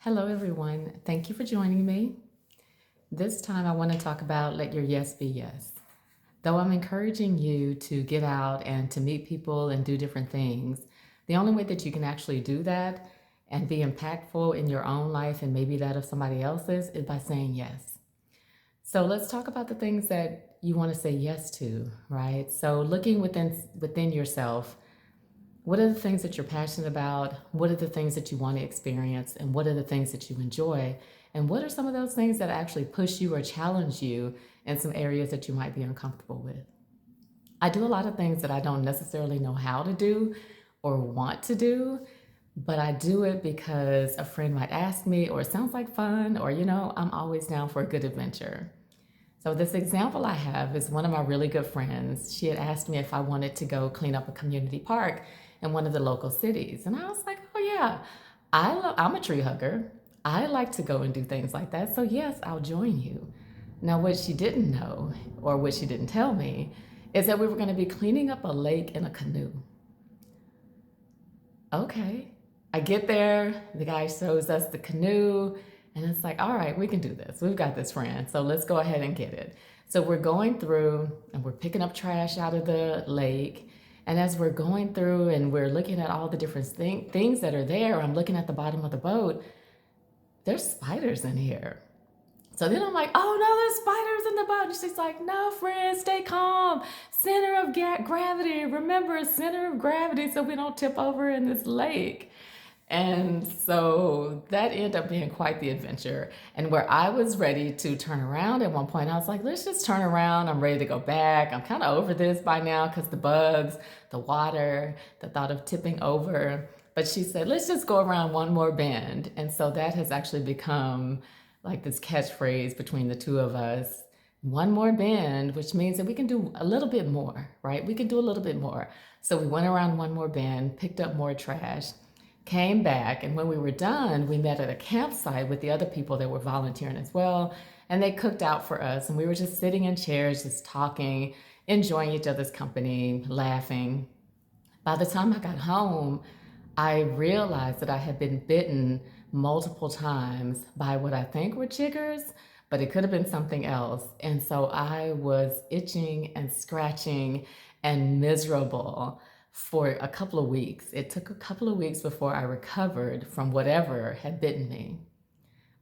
Hello, everyone. Thank you for joining me. This time, I want to talk about let your yes be yes. Though I'm encouraging you to get out and to meet people and do different things, the only way that you can actually do that and be impactful in your own life and maybe that of somebody else's is by saying yes. So let's talk about the things that you want to say yes to, right? So looking within yourself, what are the things that you're passionate about? What are the things that you want to experience? And what are the things that you enjoy? And what are some of those things that actually push you or challenge you in some areas that you might be uncomfortable with? I do a lot of things that I don't necessarily know how to do or want to do, but I do it because a friend might ask me, or it sounds like fun, or, I'm always down for a good adventure. So, this example I have is one of my really good friends. She had asked me if I wanted to go clean up a community park in one of the local cities. And I was like, oh, yeah, I'm a tree hugger. I like to go and do things like that. So, yes, I'll join you. Now, what she didn't know, or what she didn't tell me, is that we were going to be cleaning up a lake in a canoe. Okay. I get there, the guy shows us the canoe, and it's like, all right, we can do this. We've got this, friend. So let's go ahead and get it. So we're going through and we're picking up trash out of the lake. And as we're going through and we're looking at all the different things that are there, I'm looking at the bottom of the boat. There's spiders in here. So then I'm like, oh no, there's spiders in the boat. And she's like, no, friend, stay calm. Center of gravity. Remember, center of gravity so we don't tip over in this lake. And so that ended up being quite the adventure. And where I was ready to turn around at one point, I was like, let's just turn around. I'm ready to go back. I'm kind of over this by now because the bugs, the water, the thought of tipping over. But she said, let's just go around one more bend. And so that has actually become like this catchphrase between the two of us. One more bend, which means that we can do a little bit more, right? We can do a little bit more. So we went around one more bend, picked up more trash, came back, and when we were done, we met at a campsite with the other people that were volunteering as well, and they cooked out for us, and we were just sitting in chairs, just talking, enjoying each other's company, laughing. By the time I got home, I realized that I had been bitten multiple times by what I think were chiggers, but it could have been something else. And so I was itching and scratching and miserable for a couple of weeks. It took a couple of weeks before I recovered from whatever had bitten me.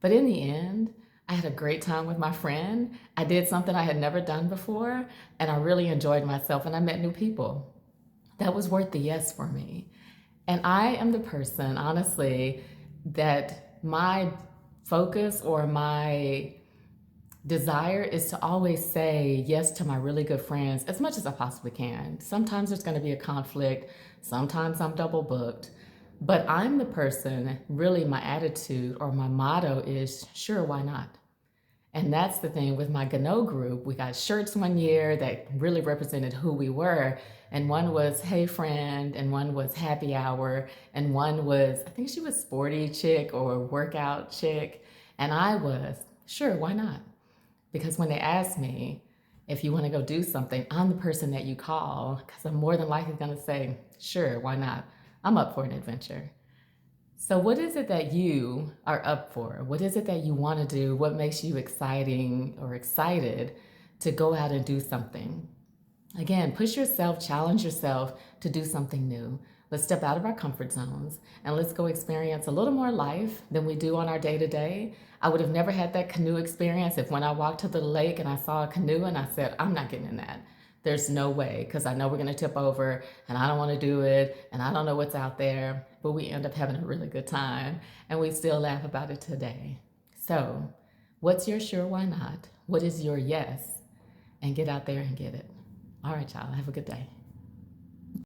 But in the end, I had a great time with my friend. I did something I had never done before, and I really enjoyed myself, and I met new people. That was worth the yes for me. And I am the person, honestly, that my focus or my desire is to always say yes to my really good friends as much as I possibly can. Sometimes there's going to be a conflict, sometimes I'm double booked, but I'm the person, really, my attitude or my motto is sure, why not? And that's the thing with my Gano group. We got shirts one year that really represented who we were. And one was Hey Friend, and one was Happy Hour, and one was, I think she was Sporty Chick or Workout Chick. And I was, sure, why not? Because when they ask me if you want to go do something, I'm the person that you call because I'm more than likely going to say, sure, why not? I'm up for an adventure. So, what is it that you are up for? What is it that you want to do? What makes you exciting or excited to go out and do something? Again, push yourself, challenge yourself to do something new. Let's step out of our comfort zones and let's go experience a little more life than we do on our day to day. I would have never had that canoe experience if when I walked to the lake and I saw a canoe and I said, I'm not getting in that. There's no way because I know we're going to tip over and I don't want to do it and I don't know what's out there. But we end up having a really good time and we still laugh about it today. So, what's your sure why not? What is your yes? And get out there and get it. All right, y'all. Have a good day.